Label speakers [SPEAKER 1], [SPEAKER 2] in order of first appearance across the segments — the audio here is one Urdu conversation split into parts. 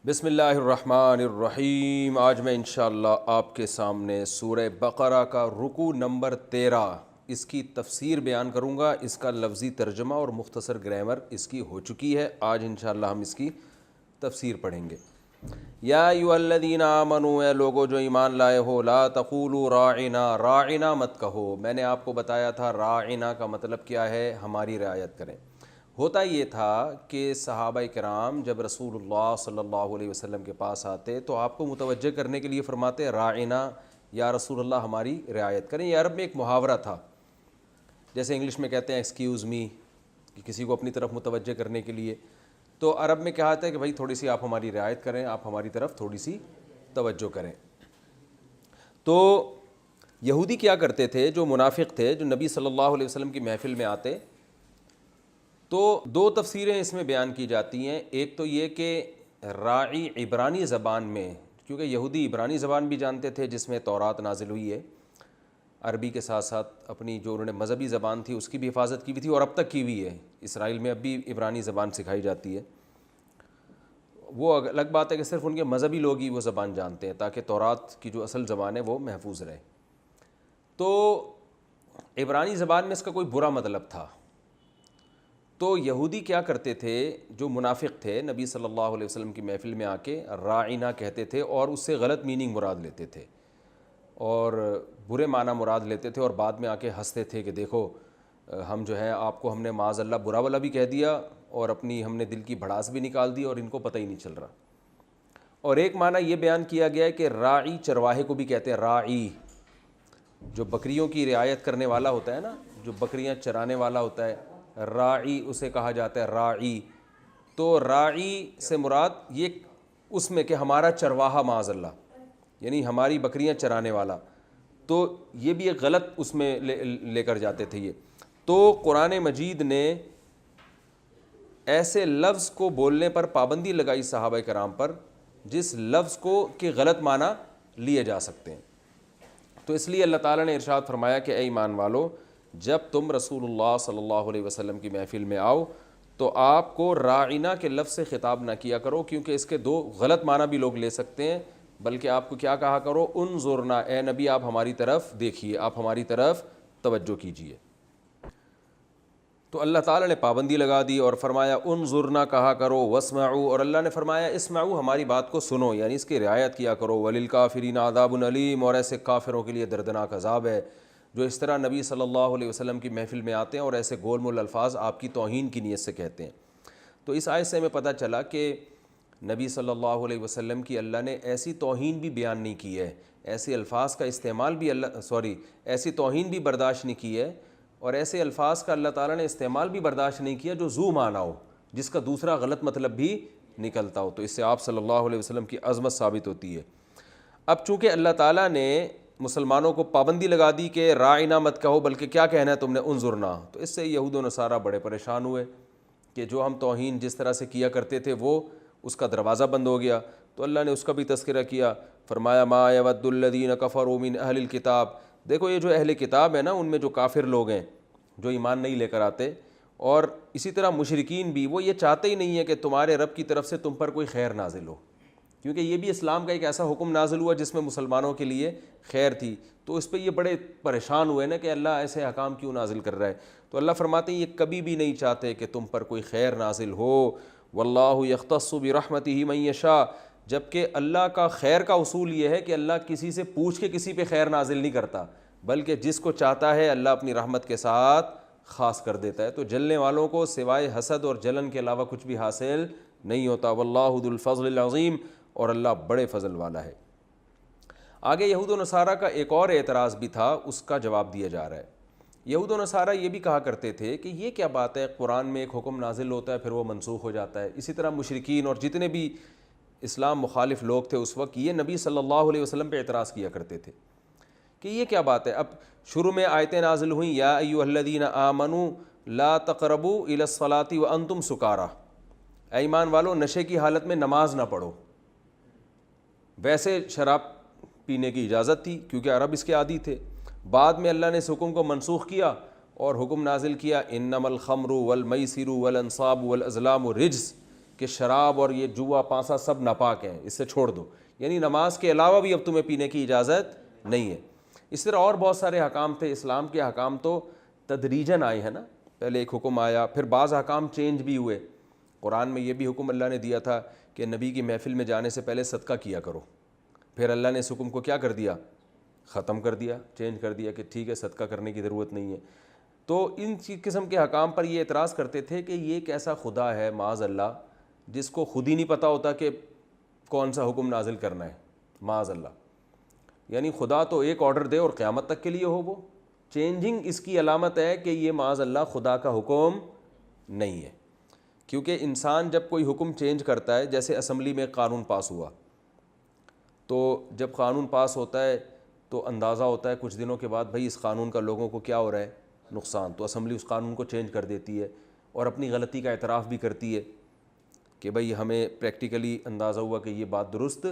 [SPEAKER 1] بسم اللہ الرحمن الرحیم۔ آج میں انشاءاللہ آپ کے سامنے سورہ بقرہ کا رکوع نمبر 13 اس کی تفسیر بیان کروں گا۔ اس کا لفظی ترجمہ اور مختصر گرامر اس کی ہو چکی ہے، آج انشاءاللہ ہم اس کی تفسیر پڑھیں گے۔ یا ایھا الذین آمنوا، اے لوگو جو ایمان لائے ہو، لا تقولوا راعنا، راعنا مت کہو۔ میں نے آپ کو بتایا تھا راعنا کا مطلب کیا ہے، ہماری رعایت کریں۔ ہوتا یہ تھا کہ صحابہ کرام جب رسول اللہ صلی اللہ علیہ وسلم کے پاس آتے تو آپ کو متوجہ کرنے کے لیے فرماتے راعنا، یا رسول اللہ ہماری رعایت کریں۔ یہ عرب میں ایک محاورہ تھا، جیسے انگلش میں کہتے ہیں ایکسکیوز می، کہ کسی کو اپنی طرف متوجہ کرنے کے لیے۔ تو عرب میں کہا ہے کہ بھائی تھوڑی سی آپ ہماری رعایت کریں، آپ ہماری طرف تھوڑی سی توجہ کریں۔ تو یہودی کیا کرتے تھے، جو منافق تھے، جو نبی صلی اللہ علیہ وسلم کی محفل میں آتے، تو دو تفسیریں اس میں بیان کی جاتی ہیں۔ ایک تو یہ کہ راعی عبرانی زبان میں، کیونکہ یہودی عبرانی زبان بھی جانتے تھے جس میں تورات نازل ہوئی ہے، عربی کے ساتھ ساتھ اپنی جو انہوں نے مذہبی زبان تھی اس کی بھی حفاظت کی ہوئی تھی، اور اب تک کی ہوئی ہے۔ اسرائیل میں اب بھی عبرانی زبان سکھائی جاتی ہے۔ وہ الگ بات ہے کہ صرف ان کے مذہبی لوگ ہی وہ زبان جانتے ہیں، تاکہ تورات کی جو اصل زبان ہے وہ محفوظ رہے۔ تو عبرانی زبان میں اس کا کوئی برا مطلب تھا۔ تو یہودی کیا کرتے تھے، جو منافق تھے، نبی صلی اللہ علیہ وسلم کی محفل میں آ کے راعنا کہتے تھے، اور اس سے غلط میننگ مراد لیتے تھے اور برے معنی مراد لیتے تھے، اور بعد میں آ کے ہنستے تھے کہ دیکھو ہم جو ہے آپ کو ہم نے معاذ اللہ برا والا بھی کہہ دیا، اور اپنی ہم نے دل کی بھڑاس بھی نکال دی، اور ان کو پتہ ہی نہیں چل رہا۔ اور ایک معنی یہ بیان کیا گیا ہے کہ راعی چرواہے کو بھی کہتے ہیں، راعی جو بکریوں کی رعایت کرنے والا ہوتا ہے نا، جو بکریاں چرانے والا ہوتا ہے، راعی اسے کہا جاتا ہے، راعی۔ تو راعی سے مراد یہ اس میں کہ ہمارا چرواہا معاذ اللہ، یعنی ہماری بکریاں چرانے والا۔ تو یہ بھی ایک غلط اس میں لے کر جاتے تھے یہ۔ تو قرآن مجید نے ایسے لفظ کو بولنے پر پابندی لگائی صحابہ کرام پر جس لفظ کو کہ غلط معنی لیے جا سکتے ہیں۔ تو اس لیے اللہ تعالیٰ نے ارشاد فرمایا کہ اے ایمان والو، جب تم رسول اللہ صلی اللہ علیہ وسلم کی محفل میں آؤ تو آپ کو راعنا کے لفظ سے خطاب نہ کیا کرو، کیونکہ اس کے دو غلط معنی بھی لوگ لے سکتے ہیں، بلکہ آپ کو کیا کہا کرو، انظرنا، اے نبی آپ ہماری طرف دیکھیے، آپ ہماری طرف توجہ کیجیے۔ تو اللہ تعالیٰ نے پابندی لگا دی اور فرمایا انظرنا کہا کرو، واسمعوا، اور اللہ نے فرمایا اسمعوا ہماری بات کو سنو، یعنی اس کی رعایت کیا کرو، وللکافرین عذاب علیم، اور ایسے کافروں کے لیے دردناک عذاب ہے جو اس طرح نبی صلی اللہ علیہ وسلم کی محفل میں آتے ہیں اور ایسے گول مول الفاظ آپ کی توہین کی نیت سے کہتے ہیں۔ تو اس آیت سے ہمیں پتہ چلا کہ نبی صلی اللہ علیہ وسلم کی اللہ نے ایسی توہین بھی بیان نہیں کی ہے، ایسے الفاظ کا استعمال بھی ایسی توہین بھی برداشت نہیں کی ہے، اور ایسے الفاظ کا اللہ تعالیٰ نے استعمال بھی برداشت نہیں کیا جو ذو معنی ہو، جس کا دوسرا غلط مطلب بھی نکلتا ہو۔ تو اس سے آپ صلی اللہ علیہ وسلم کی عظمت ثابت ہوتی ہے۔ اب چونکہ اللہ تعالیٰ نے مسلمانوں کو پابندی لگا دی کہ راعنا مت کہو، بلکہ کیا کہنا ہے تم نے، انظرنا، تو اس سے یہود و نصارہ بڑے پریشان ہوئے کہ جو ہم توہین جس طرح سے کیا کرتے تھے وہ اس کا دروازہ بند ہو گیا۔ تو اللہ نے اس کا بھی تذکرہ کیا، فرمایا ما یود الذین کفروا من اہل الکتاب، دیکھو یہ جو اہل کتاب ہے نا، ان میں جو کافر لوگ ہیں جو ایمان نہیں لے کر آتے، اور اسی طرح مشرکین بھی، وہ یہ چاہتے ہی نہیں ہے کہ تمہارے رب کی طرف سے تم پر کوئی خیر نازل ہو، کیونکہ یہ بھی اسلام کا ایک ایسا حکم نازل ہوا جس میں مسلمانوں کے لیے خیر تھی۔ تو اس پہ یہ بڑے پریشان ہوئے نا کہ اللہ ایسے احکام کیوں نازل کر رہا ہے۔ تو اللہ فرماتے ہیں یہ کبھی بھی نہیں چاہتے کہ تم پر کوئی خیر نازل ہو، واللہ یختص برحمتہ من یشاء، جبکہ اللہ کا خیر کا اصول یہ ہے کہ اللہ کسی سے پوچھ کے کسی پہ خیر نازل نہیں کرتا، بلکہ جس کو چاہتا ہے اللہ اپنی رحمت کے ساتھ خاص کر دیتا ہے۔ تو جلنے والوں کو سوائے حسد اور جلن کے علاوہ کچھ بھی حاصل نہیں ہوتا۔ واللہ ذو الفضل العظیم، اور اللہ بڑے فضل والا ہے۔ آگے یہود و نصارہ کا ایک اور اعتراض بھی تھا، اس کا جواب دیا جا رہا ہے۔ یہود و نصارہ یہ بھی کہا کرتے تھے کہ یہ کیا بات ہے، قرآن میں ایک حکم نازل ہوتا ہے پھر وہ منسوخ ہو جاتا ہے۔ اسی طرح مشرکین اور جتنے بھی اسلام مخالف لوگ تھے اس وقت، یہ نبی صلی اللہ علیہ وسلم پہ اعتراض کیا کرتے تھے کہ یہ کیا بات ہے۔ اب شروع میں آیتیں نازل ہوئیں، یا ایھا الذین آمنوا لا تقربوا الی الصلاۃ وانتم سکارى، اے ایمان والو نشے کی حالت میں نماز نہ پڑھو۔ ویسے شراب پینے کی اجازت تھی کیونکہ عرب اس کے عادی تھے۔ بعد میں اللہ نے اس حکم کو منسوخ کیا اور حکم نازل کیا انما الخمر والمیسر والانصاب والازلام رجس، کہ شراب اور یہ جوا پانسا سب ناپاک ہیں، اس سے چھوڑ دو، یعنی نماز کے علاوہ بھی اب تمہیں پینے کی اجازت نہیں ہے۔ اس طرح اور بہت سارے احکام تھے۔ اسلام کے احکام تو تدریجاً آئے ہیں نا، پہلے ایک حکم آیا، پھر بعض احکام چینج بھی ہوئے۔ قرآن میں یہ بھی حکم اللہ نے دیا تھا کہ نبی کی محفل میں جانے سے پہلے صدقہ کیا کرو، پھر اللہ نے اس حکم کو کیا کر دیا؟ ختم کر دیا، چینج کر دیا کہ ٹھیک ہے صدقہ کرنے کی ضرورت نہیں ہے۔ تو ان قسم کے حکام پر یہ اعتراض کرتے تھے کہ یہ کیسا خدا ہے معاذ اللہ جس کو خود ہی نہیں پتہ ہوتا کہ کون سا حکم نازل کرنا ہے، معاذ اللہ۔ یعنی خدا تو ایک آرڈر دے اور قیامت تک کے لیے ہو، وہ چینجنگ اس کی علامت ہے کہ یہ معاذ اللہ خدا کا حکم نہیں ہے۔ کیونکہ انسان جب کوئی حکم چینج کرتا ہے، جیسے اسمبلی میں قانون پاس ہوا، تو جب قانون پاس ہوتا ہے تو اندازہ ہوتا ہے کچھ دنوں کے بعد بھئی اس قانون کا لوگوں کو کیا ہو رہا ہے؟ نقصان، تو اسمبلی اس قانون کو چینج کر دیتی ہے اور اپنی غلطی کا اعتراف بھی کرتی ہے کہ بھئی ہمیں پریکٹیکلی اندازہ ہوا کہ یہ بات درست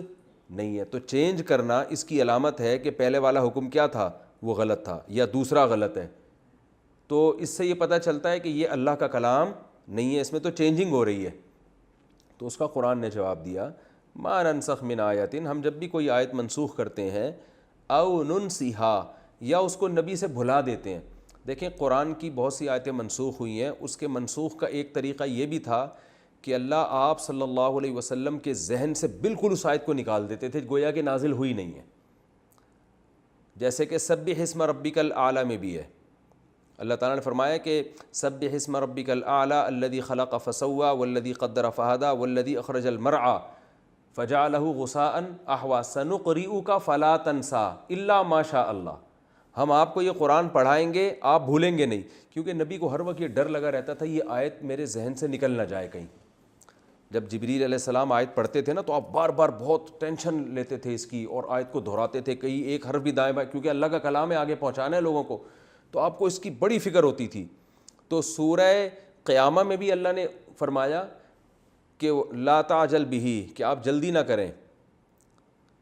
[SPEAKER 1] نہیں ہے۔ تو چینج کرنا اس کی علامت ہے کہ پہلے والا حکم کیا تھا؟ وہ غلط تھا یا دوسرا غلط ہے۔ تو اس سے یہ پتہ چلتا ہے کہ یہ اللہ کا کلام نہیں ہے، اس میں تو چینجنگ ہو رہی ہے۔ تو اس کا قرآن نے جواب دیا ما ننسخ من آیت، ہم جب بھی کوئی آیت منسوخ کرتے ہیں، او ننسیہا، یا اس کو نبی سے بھلا دیتے ہیں۔ دیکھیں قرآن کی بہت سی آیتیں منسوخ ہوئی ہیں، اس کے منسوخ کا ایک طریقہ یہ بھی تھا کہ اللہ آپ صلی اللہ علیہ وسلم کے ذہن سے بالکل اس آیت کو نکال دیتے تھے، گویا کہ نازل ہوئی نہیں ہے۔ جیسے کہ سبح اسم ربک الاعلی میں بھی ہے، اللہ تعالیٰ نے فرمایا کہ سبح اسم ربک الاعلی الذی خلق فسوی والذی قدر فہدی والذی اخرج المرعى فجعلہ غثاء احوی سنقرئک فلا تنسی الا ما شاء اللہ۔ ہم آپ کو یہ قرآن پڑھائیں گے، آپ بھولیں گے نہیں، کیونکہ نبی کو ہر وقت یہ ڈر لگا رہتا تھا یہ آیت میرے ذہن سے نکل نہ جائے کہیں۔ جب جبریل علیہ السلام آیت پڑھتے تھے نا تو آپ بار بار بہت ٹینشن لیتے تھے اس کی، اور آیت کو دہراتے تھے، کہیں ایک حرف بھی دائیں بائیں، کیونکہ اللہ کا کلام ہے، آگے پہنچانا ہے لوگوں کو، تو آپ کو اس کی بڑی فکر ہوتی تھی۔ تو سورہ قیامہ میں بھی اللہ نے فرمایا کہ لا تعجل بہ، کہ آپ جلدی نہ کریں،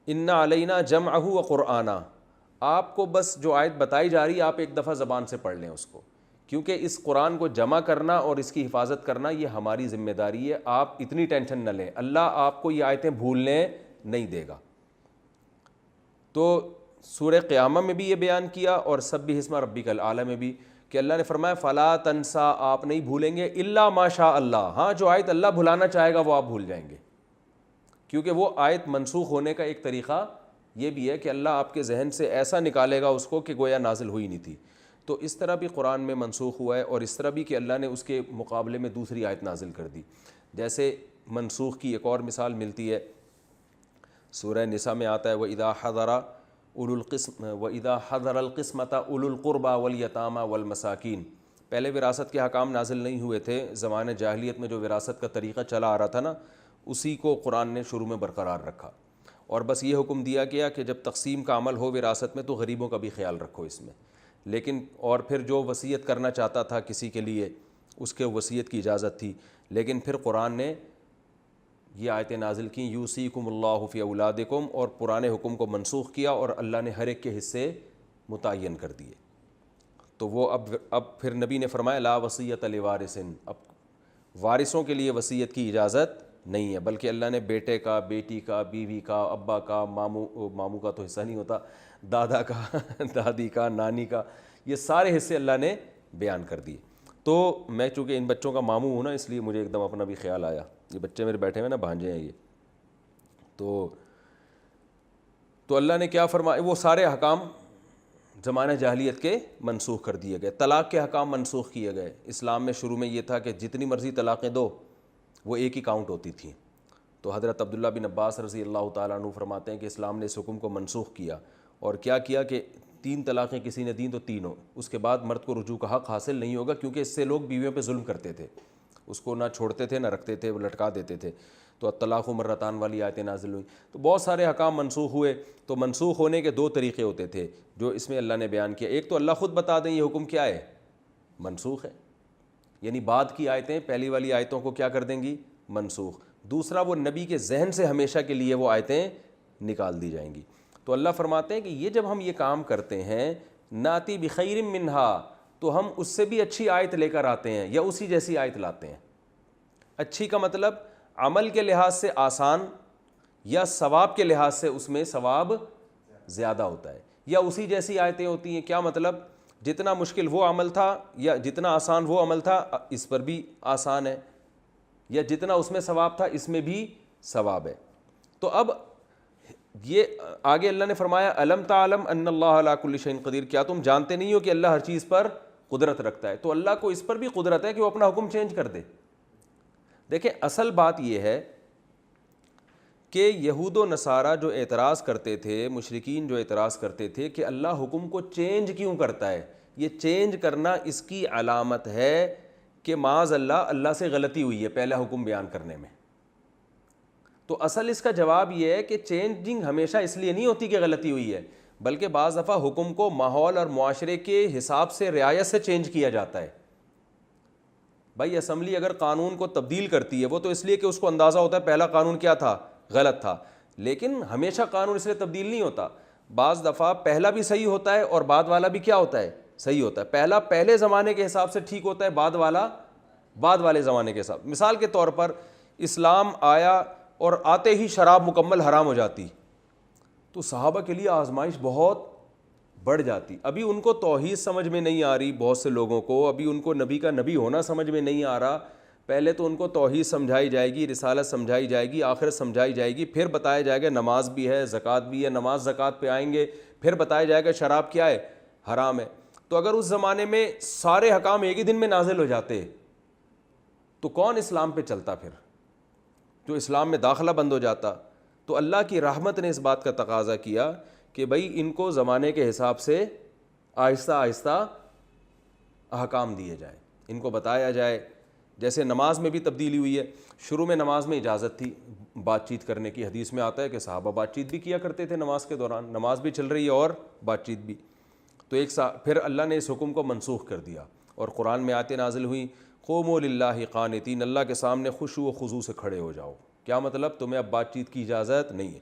[SPEAKER 1] ان علینا جمعہ و قرآنہ، آپ کو بس جو آیت بتائی جا رہی ہے آپ ایک دفعہ زبان سے پڑھ لیں اس کو، کیونکہ اس قرآن کو جمع کرنا اور اس کی حفاظت کرنا یہ ہماری ذمہ داری ہے، آپ اتنی ٹینشن نہ لیں، اللہ آپ کو یہ آیتیں بھولنے نہیں دے گا۔ تو سورہ قیامہ میں بھی یہ بیان کیا اور سبح اسم ربک الاعلی میں بھی کہ اللہ نے فرمایا فلا تنسا، آپ نہیں بھولیں گے، الا ما شاء اللہ، ہاں جو آیت اللہ بھلانا چاہے گا وہ آپ بھول جائیں گے، کیونکہ وہ آیت منسوخ ہونے کا ایک طریقہ یہ بھی ہے کہ اللہ آپ کے ذہن سے ایسا نکالے گا اس کو کہ گویا نازل ہوئی نہیں تھی۔ تو اس طرح بھی قرآن میں منسوخ ہوا ہے، اور اس طرح بھی کہ اللہ نے اس کے مقابلے میں دوسری آیت نازل کر دی۔ جیسے منسوخ کی ایک اور مثال ملتی ہے، سورہ نساء میں آتا ہے وَإِذَا حَضَرَ الْقِسْمَةَ أُولُو الْقُرْبَى وَالْيَتَامَى وَالْمَسَاكِينَ۔ پہلے وراثت کے احکام نازل نہیں ہوئے تھے، زمانہ جاہلیت میں جو وراثت کا طریقہ چلا آ رہا تھا نا، اسی کو قرآن نے شروع میں برقرار رکھا، اور بس یہ حکم دیا گیا کہ جب تقسیم کا عمل ہو وراثت میں تو غریبوں کا بھی خیال رکھو اس میں، لیکن اور پھر جو وصیت کرنا چاہتا تھا کسی کے لیے اس کے وصیت کی اجازت تھی، لیکن پھر قرآن نے یہ آیتیں نازل کیں یوصیکم اللہ فی اولادکم، اور پرانے حکم کو منسوخ کیا اور اللہ نے ہر ایک کے حصے متعین کر دیے۔ تو وہ اب پھر نبی نے فرمایا لا وصیت لوارث، اب وارثوں کے لیے وصیت کی اجازت نہیں ہے، بلکہ اللہ نے بیٹے کا، بیٹی کا، بیوی کا، ابا کا، ماموں کا تو حصہ نہیں ہوتا، دادا کا، دادی کا، نانی کا، یہ سارے حصے اللہ نے بیان کر دیے۔ تو میں چونکہ ان بچوں کا ماموں ہوں نا، اس لیے مجھے ایک دم اپنا بھی خیال آیا، یہ بچے میرے بیٹھے ہوئے نا، بھانجے ہیں یہ، تو اللہ نے کیا فرمایا، وہ سارے احکام زمانہ جاہلیت کے منسوخ کر دیے گئے۔ طلاق کے احکام منسوخ کیے گئے۔ اسلام میں شروع میں یہ تھا کہ جتنی مرضی طلاقیں دو وہ ایک ہی کاؤنٹ ہوتی تھیں، تو حضرت عبداللہ بن عباس رضی اللہ تعالیٰ عنہ فرماتے ہیں کہ اسلام نے اس حکم کو منسوخ کیا، اور کیا کیا کہ 3 طلاقیں کسی نے دیں تو 3 اس کے بعد مرد کو رجوع کا حق حاصل نہیں ہوگا، کیونکہ اس سے لوگ بیویوں پہ ظلم کرتے تھے، اس کو نہ چھوڑتے تھے نہ رکھتے تھے، وہ لٹکا دیتے تھے۔ تو الطلاق مرتان والی آیتیں نازل ہوئی، تو بہت سارے احکام منسوخ ہوئے۔ تو منسوخ ہونے کے 2 طریقے ہوتے تھے جو اس میں اللہ نے بیان کیا، ایک تو اللہ خود بتا دیں یہ حکم کیا ہے، منسوخ ہے، یعنی بعد کی آیتیں پہلی والی آیتوں کو کیا کر دیں گی، منسوخ۔ دوسرا وہ نبی کے ذہن سے ہمیشہ کے لیے وہ آیتیں نکال دی جائیں گی۔ تو اللہ فرماتے ہیں کہ یہ جب ہم یہ کام کرتے ہیں ناتی بخیر منہا، تو ہم اس سے بھی اچھی آیت لے کر آتے ہیں یا اسی جیسی آیت لاتے ہیں۔ اچھی کا مطلب عمل کے لحاظ سے آسان یا ثواب کے لحاظ سے اس میں ثواب زیادہ ہوتا ہے، یا اسی جیسی آیتیں ہوتی ہیں. کیا مطلب؟ جتنا مشکل وہ عمل تھا یا جتنا آسان وہ عمل تھا اس پر بھی آسان ہے، یا جتنا اس میں ثواب تھا اس میں بھی ثواب ہے. تو اب یہ آگے اللہ نے فرمایا الم تعلم ان اللہ علی کل شیء قدیر، کیا تم جانتے نہیں ہو کہ اللہ ہر چیز پر قدرت رکھتا ہے. تو اللہ کو اس پر بھی قدرت ہے کہ وہ اپنا حکم چینج کر دے. دیکھیں اصل بات یہ ہے کہ یہود و نصارہ جو اعتراض کرتے تھے، مشرکین جو اعتراض کرتے تھے کہ اللہ حکم کو چینج کیوں کرتا ہے، یہ چینج کرنا اس کی علامت ہے کہ معاذ اللہ سے غلطی ہوئی ہے پہلا حکم بیان کرنے میں. تو اصل اس کا جواب یہ ہے کہ چینجنگ ہمیشہ اس لیے نہیں ہوتی کہ غلطی ہوئی ہے، بلکہ بعض دفعہ حکم کو ماحول اور معاشرے کے حساب سے رعایت سے چینج کیا جاتا ہے. بھائی اسمبلی اگر قانون کو تبدیل کرتی ہے وہ تو اس لیے کہ اس کو اندازہ ہوتا ہے پہلا قانون کیا تھا، غلط تھا، لیکن ہمیشہ قانون اس لیے تبدیل نہیں ہوتا. بعض دفعہ پہلا بھی صحیح ہوتا ہے اور بعد والا بھی کیا ہوتا ہے، صحیح ہوتا ہے. پہلا پہلے زمانے کے حساب سے ٹھیک ہوتا ہے، بعد والا بعد والے زمانے کے حساب. مثال کے طور پر اسلام آیا اور آتے ہی شراب مکمل حرام ہو جاتی تو صحابہ کے لیے آزمائش بہت بڑھ جاتی. ابھی ان کو توحید سمجھ میں نہیں آ رہی، بہت سے لوگوں کو ابھی ان کو نبی کا نبی ہونا سمجھ میں نہیں آ رہا. پہلے تو ان کو توحید سمجھائی جائے گی، رسالت سمجھائی جائے گی، آخرت سمجھائی جائے گی، پھر بتایا جائے گا نماز بھی ہے، زکوٰۃ بھی ہے. نماز زکوٰۃ پہ آئیں گے، پھر بتایا جائے گا شراب کیا ہے، حرام ہے. تو اگر اس زمانے میں سارے حکام ایک ہی دن میں نازل ہو جاتے تو کون اسلام پہ چلتا؟ پھر جو اسلام میں داخلہ بند ہو جاتا. تو اللہ کی رحمت نے اس بات کا تقاضا کیا کہ بھائی ان کو زمانے کے حساب سے آہستہ آہستہ احکام دیے جائیں، ان کو بتایا جائے. جیسے نماز میں بھی تبدیلی ہوئی ہے. شروع میں نماز میں اجازت تھی بات چیت کرنے کی، حدیث میں آتا ہے کہ صحابہ بات چیت بھی کیا کرتے تھے نماز کے دوران، نماز بھی چل رہی ہے اور بات چیت بھی. تو پھر اللہ نے اس حکم کو منسوخ کر دیا اور قرآن میں آیتیں نازل ہوئیں قوموا للہ قانتین، اللہ کے سامنے خشوع و خضوع سے کھڑے ہو جاؤ. کیا مطلب؟ تمہیں اب بات چیت کی اجازت نہیں ہے.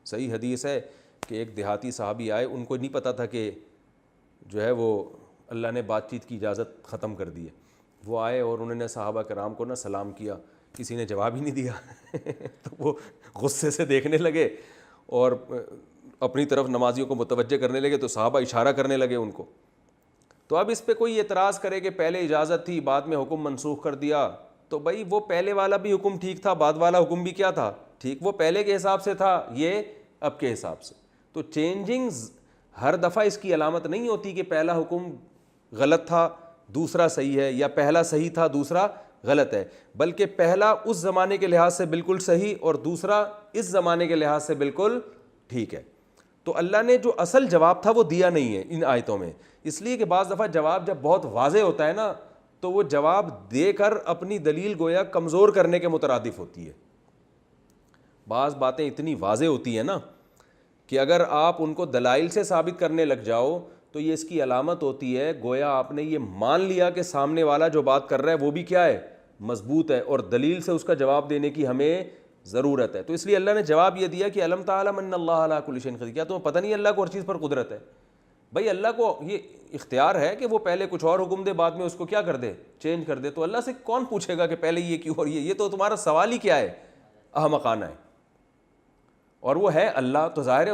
[SPEAKER 1] صحیح حدیث ہے کہ ایک دیہاتی صحابی آئے، ان کو نہیں پتہ تھا کہ جو ہے وہ اللہ نے بات چیت کی اجازت ختم کر دی ہے. وہ آئے اور انہوں نے صحابہ کرام کو سلام کیا، کسی نے جواب ہی نہیں دیا. تو وہ غصے سے دیکھنے لگے اور اپنی طرف نمازیوں کو متوجہ کرنے لگے، تو صحابہ اشارہ کرنے لگے ان کو. تو اب اس پہ کوئی اعتراض کرے کہ پہلے اجازت تھی بعد میں حکم منسوخ کر دیا، تو بھائی وہ پہلے والا بھی حکم ٹھیک تھا، بعد والا حکم بھی کیا تھا، ٹھیک. وہ پہلے کے حساب سے تھا، یہ اب کے حساب سے. تو چینجنگ ہر دفعہ اس کی علامت نہیں ہوتی کہ پہلا حکم غلط تھا دوسرا صحیح ہے، یا پہلا صحیح تھا دوسرا غلط ہے، بلکہ پہلا اس زمانے کے لحاظ سے بالکل صحیح اور دوسرا اس زمانے کے لحاظ سے بالکل ٹھیک ہے. تو اللہ نے جو اصل جواب تھا وہ دیا نہیں ہے ان آیتوں میں، اس لیے کہ بعض دفعہ جواب جب بہت واضح ہوتا ہے نا تو وہ جواب دے کر اپنی دلیل گویا کمزور کرنے کے مترادف ہوتی ہے. بعض باتیں اتنی واضح ہوتی ہیں نا کہ اگر آپ ان کو دلائل سے ثابت کرنے لگ جاؤ تو یہ اس کی علامت ہوتی ہے گویا آپ نے یہ مان لیا کہ سامنے والا جو بات کر رہا ہے وہ بھی کیا ہے، مضبوط ہے، اور دلیل سے اس کا جواب دینے کی ہمیں ضرورت ہے. تو اس لیے اللہ نے جواب یہ دیا کہ الم تعلم ان اللہ علی کل شیء قدیر، کیا تمہیں پتہ نہیں اللہ کو ہر چیز پر قدرت ہے؟ بھائی اللہ کو یہ اختیار ہے کہ وہ پہلے کچھ اور حکم دے بعد میں اس کو کیا کر دے، چینج کر دے. تو اللہ سے کون پوچھے گا کہ پہلے یہ کیوں اور یہ تو تمہارا سوال ہی کیا ہے، احمقانہ ہے. اور وہ ہے اللہ، تو ظاہر ہے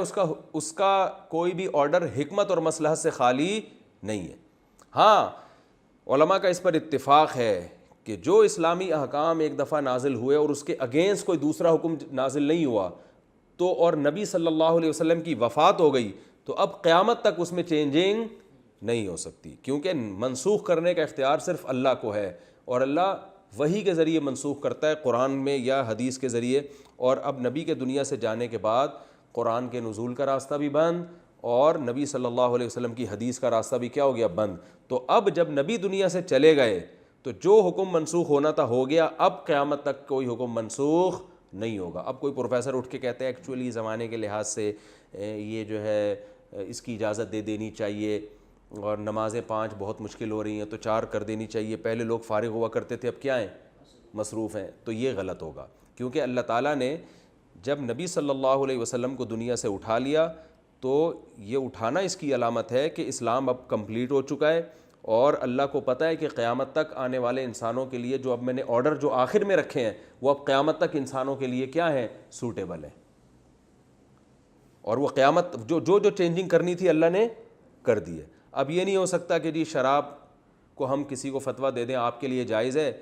[SPEAKER 1] اس کا کوئی بھی آرڈر حکمت اور مصلحت سے خالی نہیں ہے. ہاں علماء کا اس پر اتفاق ہے کہ جو اسلامی احکام ایک دفعہ نازل ہوئے اور اس کے اگینسٹ کوئی دوسرا حکم نازل نہیں ہوا تو اور نبی صلی اللہ علیہ وسلم کی وفات ہو گئی تو اب قیامت تک اس میں چینجنگ نہیں ہو سکتی، کیونکہ منسوخ کرنے کا اختیار صرف اللہ کو ہے، اور اللہ وحی کے ذریعے منسوخ کرتا ہے، قرآن میں یا حدیث کے ذریعے. اور اب نبی کے دنیا سے جانے کے بعد قرآن کے نزول کا راستہ بھی بند اور نبی صلی اللہ علیہ وسلم کی حدیث کا راستہ بھی کیا ہو گیا، بند. تو اب جب نبی دنیا سے چلے گئے تو جو حکم منسوخ ہونا تھا ہو گیا، اب قیامت تک کوئی حکم منسوخ نہیں ہوگا. اب کوئی پروفیسر اٹھ کے کہتے ہیں ایکچولی زمانے کے لحاظ سے یہ جو ہے اس کی اجازت دے دینی چاہیے، اور نمازیں 5 بہت مشکل ہو رہی ہیں تو 4 کر دینی چاہیے، پہلے لوگ فارغ ہوا کرتے تھے اب کیا ہیں، مصروف ہیں. تو یہ غلط ہوگا، کیونکہ اللہ تعالیٰ نے جب نبی صلی اللہ علیہ وسلم کو دنیا سے اٹھا لیا تو یہ اٹھانا اس کی علامت ہے کہ اسلام اب کمپلیٹ ہو چکا ہے اور اللہ کو پتہ ہے کہ قیامت تک آنے والے انسانوں کے لیے جو اب میں نے آرڈر جو آخر میں رکھے ہیں وہ اب قیامت تک انسانوں کے لیے کیا ہیں؟ سوٹیبل ہیں. اور وہ قیامت جو چینجنگ کرنی تھی اللہ نے کر دی ہے. اب یہ نہیں ہو سکتا کہ جی شراب کو ہم کسی کو فتویٰ دے دیں آپ کے لیے جائز ہے,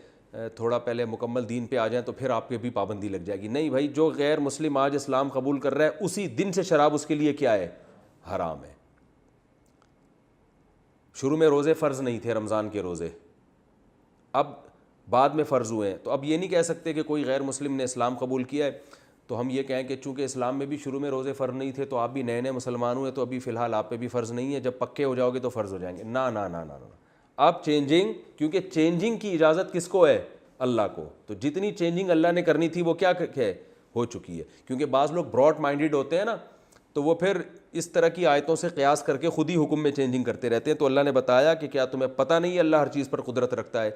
[SPEAKER 1] تھوڑا پہلے مکمل دین پہ آ جائیں تو پھر آپ کے بھی پابندی لگ جائے گی. نہیں بھائی, جو غیر مسلم آج اسلام قبول کر رہا ہے اسی دن سے شراب اس کے لیے کیا ہے؟ حرام ہے. شروع میں روزے فرض نہیں تھے, رمضان کے روزے, اب بعد میں فرض ہوئے ہیں. تو اب یہ نہیں کہہ سکتے کہ کوئی غیر مسلم نے اسلام قبول کیا ہے تو ہم یہ کہیں کہ چونکہ اسلام میں بھی شروع میں روزے فرض نہیں تھے تو آپ بھی نئے نئے مسلمان ہوئے تو ابھی فی الحال آپ پہ بھی فرض نہیں ہے, جب پکے ہو جاؤ گے تو فرض ہو جائیں گے. نا نا نا نا نا, اب چینجنگ, کیونکہ چینجنگ کی اجازت کس کو ہے؟ اللہ کو. تو جتنی چینجنگ اللہ نے کرنی تھی وہ کیا ہے؟ ہو چکی ہے. کیونکہ بعض لوگ براڈ مائنڈیڈ ہوتے ہیں نا, تو وہ پھر اس طرح کی آیتوں سے قیاس کر کے خود ہی حکم میں چینجنگ کرتے رہتے ہیں. تو اللہ نے بتایا کہ کیا تمہیں پتہ نہیں اللہ ہر چیز پر قدرت رکھتا ہے؟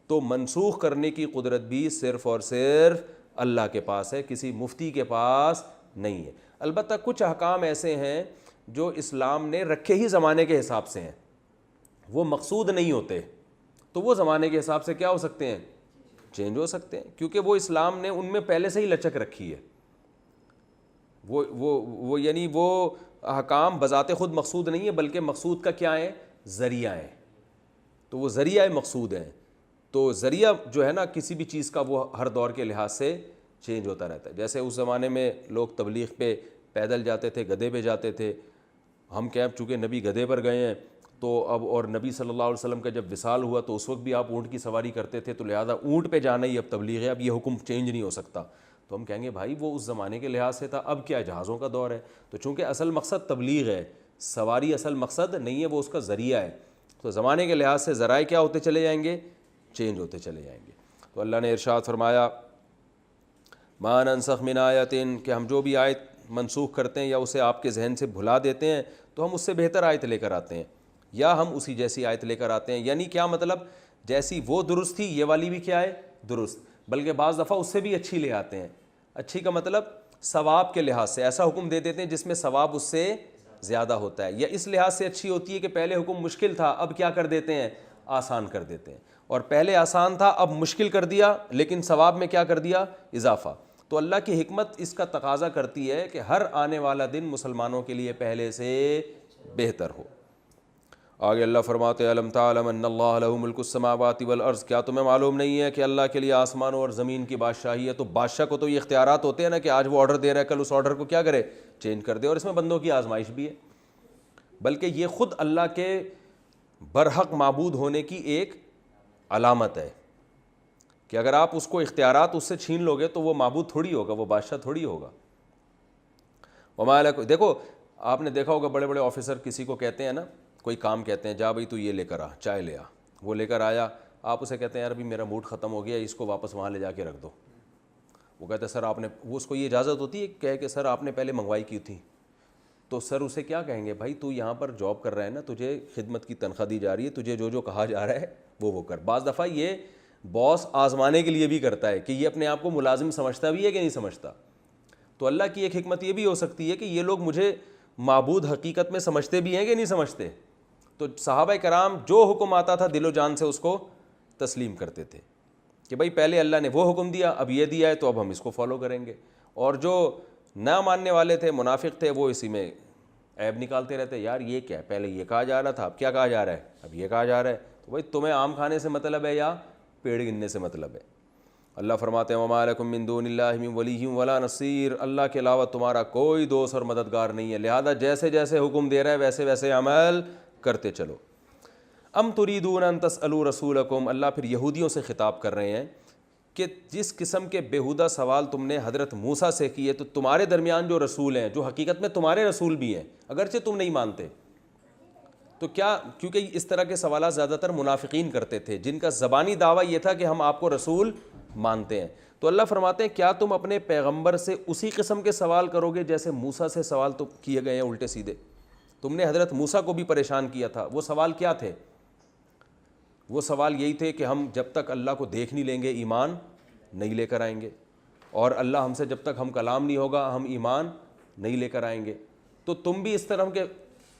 [SPEAKER 1] تو منسوخ کرنے کی قدرت بھی صرف اور صرف اللہ کے پاس ہے, کسی مفتی کے پاس نہیں ہے. البتہ کچھ احکام ایسے ہیں جو اسلام نے رکھے ہی زمانے کے حساب سے ہیں, وہ مقصود نہیں ہوتے, تو وہ زمانے کے حساب سے کیا ہو سکتے ہیں؟ چینج ہو سکتے ہیں, کیونکہ وہ اسلام نے ان میں پہلے سے ہی لچک رکھی ہے. وہ یعنی وہ احکام بذات خود مقصود نہیں ہے, بلکہ مقصود کا کیا ہے؟ ذریعہ ہے. تو وہ ذریعہ مقصود ہیں. تو ذریعہ جو ہے نا کسی بھی چیز کا وہ ہر دور کے لحاظ سے چینج ہوتا رہتا ہے. جیسے اس زمانے میں لوگ تبلیغ پہ پیدل جاتے تھے, گدھے پہ جاتے تھے. ہم کیا چونکہ نبی گدھے پر گئے ہیں تو اب, اور نبی صلی اللہ علیہ وسلم کا جب وصال ہوا تو اس وقت بھی آپ اونٹ کی سواری کرتے تھے, تو لہٰذا اونٹ پہ جانا ہی اب تبلیغ ہے, اب یہ حکم چینج نہیں ہو سکتا. تو ہم کہیں گے بھائی وہ اس زمانے کے لحاظ سے تھا, اب کیا جہازوں کا دور ہے. تو چونکہ اصل مقصد تبلیغ ہے, سواری اصل مقصد نہیں ہے, وہ اس کا ذریعہ ہے. تو زمانے کے لحاظ سے ذرائع کیا ہوتے چلے جائیں گے؟ چینج ہوتے چلے جائیں گے. تو اللہ نے ارشاد فرمایا ما ننسخ من آیت, کہ ہم جو بھی آیت منسوخ کرتے ہیں یا اسے آپ کے ذہن سے بھلا دیتے ہیں تو ہم اس سے بہتر آیت لے کر آتے ہیں, یا ہم اسی جیسی آیت لے کر آتے ہیں. یعنی کیا مطلب؟ جیسی وہ درست تھی یہ والی بھی کیا ہے؟ درست, بلکہ بعض دفعہ اس سے بھی اچھی لے آتے ہیں. اچھی کا مطلب ثواب کے لحاظ سے ایسا حکم دے دیتے ہیں جس میں ثواب اس سے زیادہ ہوتا ہے, یا اس لحاظ سے اچھی ہوتی ہے کہ پہلے حکم مشکل تھا اب کیا کر دیتے ہیں؟ آسان کر دیتے ہیں. اور پہلے آسان تھا اب مشکل کر دیا, لیکن ثواب میں کیا کر دیا؟ اضافہ. تو اللہ کی حکمت اس کا تقاضا کرتی ہے کہ ہر آنے والا دن مسلمانوں کے لیے پہلے سے بہتر ہو. آگے اللہ فرماتے ہیں الم تعلم ان اللہ لہ ملک السماوات والارض, کیا تمہیں معلوم نہیں ہے کہ اللہ کے لیے آسمانوں اور زمین کی بادشاہی ہے. تو بادشاہ کو تو یہ اختیارات ہوتے ہیں نا کہ آج وہ آرڈر دے رہا ہے کل اس آرڈر کو کیا کرے؟ چینج کر دے. اور اس میں بندوں کی آزمائش بھی ہے, بلکہ یہ خود اللہ کے برحق معبود ہونے کی ایک علامت ہے کہ اگر آپ اس کو اختیارات اس سے چھین لو گے تو وہ معبود تھوڑی ہوگا, وہ بادشاہ تھوڑی ہوگا. وما لکم, دیکھو آپ نے دیکھا ہوگا بڑے بڑے آفیسر کسی کو کہتے ہیں نا, کوئی کام کہتے ہیں جا بھائی تو یہ لے کر آ, چائے لے آ, وہ لے کر آیا, آپ اسے کہتے ہیں یار ابھی میرا موڈ ختم ہو گیا, اس کو واپس وہاں لے جا کے رکھ دو. وہ کہتے ہیں سر آپ نے, وہ اس کو یہ اجازت ہوتی ہے کہے کہ سر آپ نے پہلے منگوائی کی تھی. تو سر اسے کیا کہیں گے؟ بھائی تو یہاں پر جاب کر رہا ہے نا, تجھے خدمت کی تنخواہ دی جا رہی ہے, تجھے جو کہا جا رہا ہے وہ کر. بعض دفعہ یہ باس آزمانے کے لیے بھی کرتا ہے کہ یہ اپنے آپ کو ملازم سمجھتا بھی ہے کہ نہیں سمجھتا. تو اللہ کی ایک حکمت یہ بھی ہو سکتی ہے کہ یہ لوگ مجھے معبود حقیقت میں سمجھتے بھی ہیں کہ نہیں سمجھتے. تو صحابہ کرام جو حکم آتا تھا دل و جان سے اس کو تسلیم کرتے تھے کہ بھائی پہلے اللہ نے وہ حکم دیا, اب یہ دیا ہے تو اب ہم اس کو فالو کریں گے. اور جو نہ ماننے والے تھے, منافق تھے, وہ اسی میں عیب نکالتے رہتے, یار یہ کیا ہے, پہلے یہ کہا جا رہا تھا اب کیا کہا جا رہا ہے, اب یہ کہا جا رہا ہے. تو بھائی تمہیں آم کھانے سے مطلب ہے یا پیڑ گننے سے مطلب ہے؟ اللہ فرماتے ہیں وما لکم من دون اللہ من ولی ولا نصیر, اللہ کے علاوہ تمہارا کوئی دوست اور مددگار نہیں ہے, لہذا جیسے جیسے حکم دے رہا ہے ویسے ویسے عمل کرتے چلو. ام تریدون ان تسألوا رسولکم, اللہ پھر یہودیوں سے خطاب کر رہے ہیں کہ جس قسم کے بیہودہ سوال تم نے حضرت موسیٰ سے کیے, تو تمہارے درمیان جو رسول ہیں, جو حقیقت میں تمہارے رسول بھی ہیں اگرچہ تم نہیں مانتے, تو کیا, کیونکہ اس طرح کے سوالات زیادہ تر منافقین کرتے تھے جن کا زبانی دعویٰ یہ تھا کہ ہم آپ کو رسول مانتے ہیں. تو اللہ فرماتے ہیں کیا تم اپنے پیغمبر سے اسی قسم کے سوال کرو گے جیسے موسیٰ سے سوال تو کیے گئے ہیں الٹے سیدھے؟ تم نے حضرت موسیٰ کو بھی پریشان کیا تھا. وہ سوال کیا تھے؟ وہ سوال یہی تھے کہ ہم جب تک اللہ کو دیکھ نہیں لیں گے ایمان نہیں لے کر آئیں گے, اور اللہ ہم سے جب تک ہم کلام نہیں ہوگا ہم ایمان نہیں لے کر آئیں گے. تو تم بھی اس طرح کے,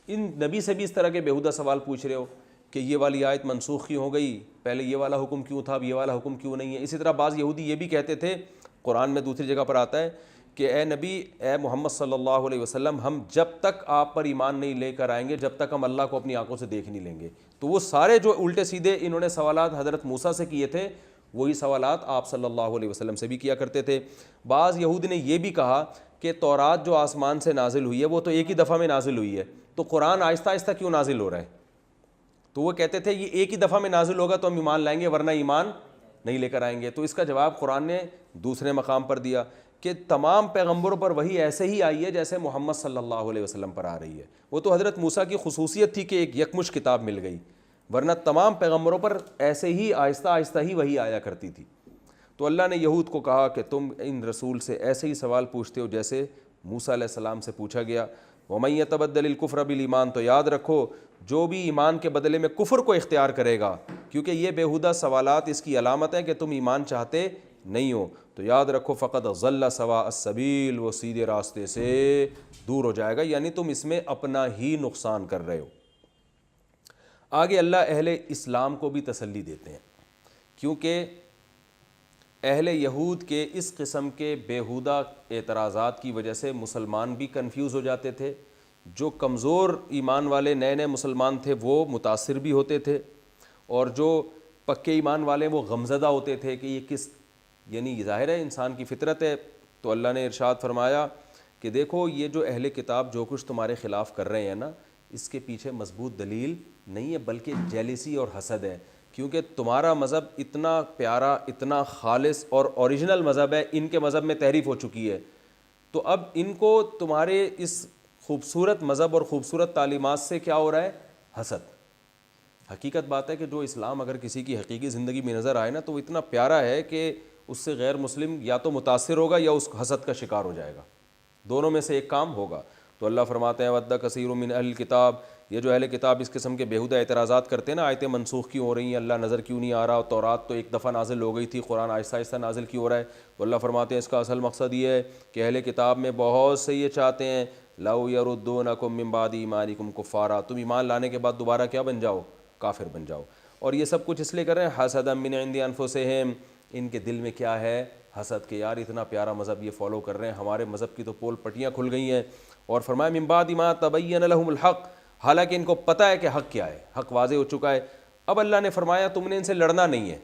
[SPEAKER 1] ان نبی سے بھی اس طرح کے بیہودہ سوال پوچھ رہے ہو کہ یہ والی آیت منسوخ کیوں ہو گئی, پہلے یہ والا حکم کیوں تھا, اب یہ والا حکم کیوں نہیں ہے. اسی طرح بعض یہودی یہ بھی کہتے تھے, قرآن میں دوسری جگہ پر آتا ہے کہ اے نبی, اے محمد صلی اللہ علیہ وسلم, ہم جب تک آپ پر ایمان نہیں لے کر آئیں گے جب تک ہم اللہ کو اپنی آنکھوں سے دیکھ نہیں لیں گے. تو وہ سارے جو الٹے سیدھے انہوں نے سوالات حضرت موسیٰ سے کیے تھے, وہی سوالات آپ صلی اللہ علیہ وسلم سے بھی کیا کرتے تھے. بعض یہود نے یہ بھی کہا کہ تورات جو آسمان سے نازل ہوئی ہے وہ تو ایک ہی دفعہ میں نازل ہوئی ہے, تو قرآن آہستہ آہستہ کیوں نازل ہو رہا ہے. تو وہ کہتے تھے یہ ایک ہی دفعہ میں نازل ہوگا تو ہم ایمان لائیں گے, ورنہ ایمان نہیں لے کر آئیں گے. تو اس کا جواب قرآن نے دوسرے مقام پر دیا کہ تمام پیغمبروں پر وہی ایسے ہی آئی ہے جیسے محمد صلی اللہ علیہ وسلم پر آ رہی ہے. وہ تو حضرت موسیٰ کی خصوصیت تھی کہ ایک یکمشت کتاب مل گئی, ورنہ تمام پیغمبروں پر ایسے ہی آہستہ آہستہ ہی وہی آیا کرتی تھی. تو اللہ نے یہود کو کہا کہ تم ان رسول سے ایسے ہی سوال پوچھتے ہو جیسے موسیٰ علیہ السلام سے پوچھا گیا. وَمَن يَتَبَدَّلِ الْكُفْرَ بِالْإِيمَانِ, تو یاد رکھو جو بھی ایمان کے بدلے میں کفر کو اختیار کرے گا, کیونکہ یہ بیہودہ سوالات اس کی علامت ہے کہ تم ایمان چاہتے نہیں ہو, تو یاد رکھو فقط ضل سواء السبیل, وہ سیدھے راستے سے دور ہو جائے گا, یعنی تم اس میں اپنا ہی نقصان کر رہے ہو. آگے اللہ اہل اسلام کو بھی تسلی دیتے ہیں, کیونکہ اہل یہود کے اس قسم کے بیہودہ اعتراضات کی وجہ سے مسلمان بھی کنفیوز ہو جاتے تھے. جو کمزور ایمان والے نئے نئے مسلمان تھے وہ متاثر بھی ہوتے تھے, اور جو پکے ایمان والے وہ غمزدہ ہوتے تھے کہ یہ کس, یعنی ظاہر ہے انسان کی فطرت ہے. تو اللہ نے ارشاد فرمایا کہ دیکھو یہ جو اہل کتاب جو کچھ تمہارے خلاف کر رہے ہیں نا, اس کے پیچھے مضبوط دلیل نہیں ہے بلکہ جیلیسی اور حسد ہے, کیونکہ تمہارا مذہب اتنا پیارا, اتنا خالص اور اوریجنل مذہب ہے, ان کے مذہب میں تحریف ہو چکی ہے. تو اب ان کو تمہارے اس خوبصورت مذہب اور خوبصورت تعلیمات سے کیا ہو رہا ہے, حسد. حقیقت بات ہے کہ جو اسلام اگر کسی کی حقیقی زندگی میں نظر آئے نا تو وہ اتنا پیارا ہے کہ اس سے غیر مسلم یا تو متاثر ہوگا یا اس حسد کا شکار ہو جائے گا, دونوں میں سے ایک کام ہوگا. تو اللہ فرماتے ہیں وَدَّ کثیر من اہل الکتاب, یہ جو اہل کتاب اس قسم کے بیہودہ اعتراضات کرتے ہیں نا, آیتیں منسوخ کیوں ہو رہی ہیں, اللہ نظر کیوں نہیں آ رہا, تورات تو ایک دفعہ نازل ہو گئی تھی, قرآن آہستہ آہستہ نازل کیوں ہو رہا ہے. تو اللہ فرماتے ہیں اس کا اصل مقصد یہ ہے کہ اہل کتاب میں بہت سے یہ چاہتے ہیں لَوْ يَرُدُّونَكُم مِّن بَعْدِ ایمانکم کفارا, تم ایمان لانے کے بعد دوبارہ کیا بن جاؤ, کافر بن جاؤ. اور یہ سب کچھ اس لیے کر رہے ہیں حسدا من عند انفسہم, ان کے دل میں کیا ہے, حسد, کہ یار اتنا پیارا مذہب یہ فالو کر رہے ہیں, ہمارے مذہب کی تو پول پٹیاں کھل گئی ہیں. اور فرمایا من بعد ما تبین لہم الحق, حالانکہ ان کو پتہ ہے کہ حق کیا ہے, حق واضح ہو چکا ہے. اب اللہ نے فرمایا تم نے ان سے لڑنا نہیں ہے.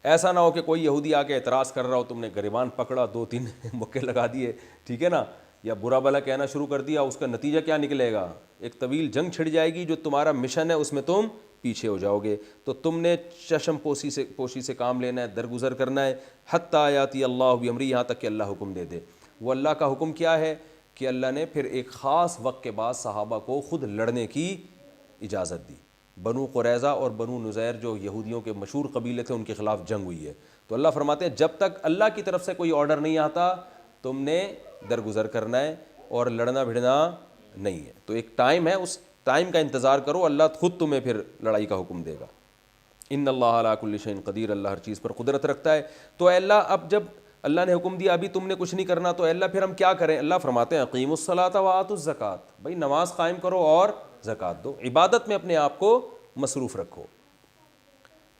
[SPEAKER 1] ایسا نہ ہو کہ کوئی یہودی آ کے اعتراض کر رہا ہو, تم نے گریبان پکڑا, 2-3 مکے لگا دیے, ٹھیک ہے نا, یا برا بھلا کہنا شروع کر دیا, اس کا نتیجہ کیا نکلے گا, ایک طویل جنگ چھڑ جائے گی. جو تمہارا مشن ہے اس میں تم پیچھے ہو جاؤ گے. تو تم نے چشم پوشی سے کام لینا ہے, درگزر کرنا ہے. حتی یاتی اللہ بامری, یہاں تک کہ اللہ حکم دے دے. وہ اللہ کا حکم کیا ہے کہ اللہ نے پھر ایک خاص وقت کے بعد صحابہ کو خود لڑنے کی اجازت دی. بنو قریظہ اور بنو نذیر جو یہودیوں کے مشہور قبیلے تھے, ان کے خلاف جنگ ہوئی ہے. تو اللہ فرماتے ہیں جب تک اللہ کی طرف سے کوئی آرڈر نہیں آتا تم نے درگزر کرنا ہے اور لڑنا بھڑنا نہیں ہے. تو ایک ٹائم ہے, اس ٹائم کا انتظار کرو, اللہ خود تمہیں پھر لڑائی کا حکم دے گا. ان اللہ علی کل شیء قدیر, اللہ ہر چیز پر قدرت رکھتا ہے. تو اے اللہ, اب جب اللہ نے حکم دیا ابھی تم نے کچھ نہیں کرنا, تو اے اللہ پھر ہم کیا کریں. اللہ فرماتے ہیں اقیموا الصلاۃ وآتوا الزکوٰۃ, بھائی نماز قائم کرو اور زکوٰۃ دو, عبادت میں اپنے آپ کو مصروف رکھو.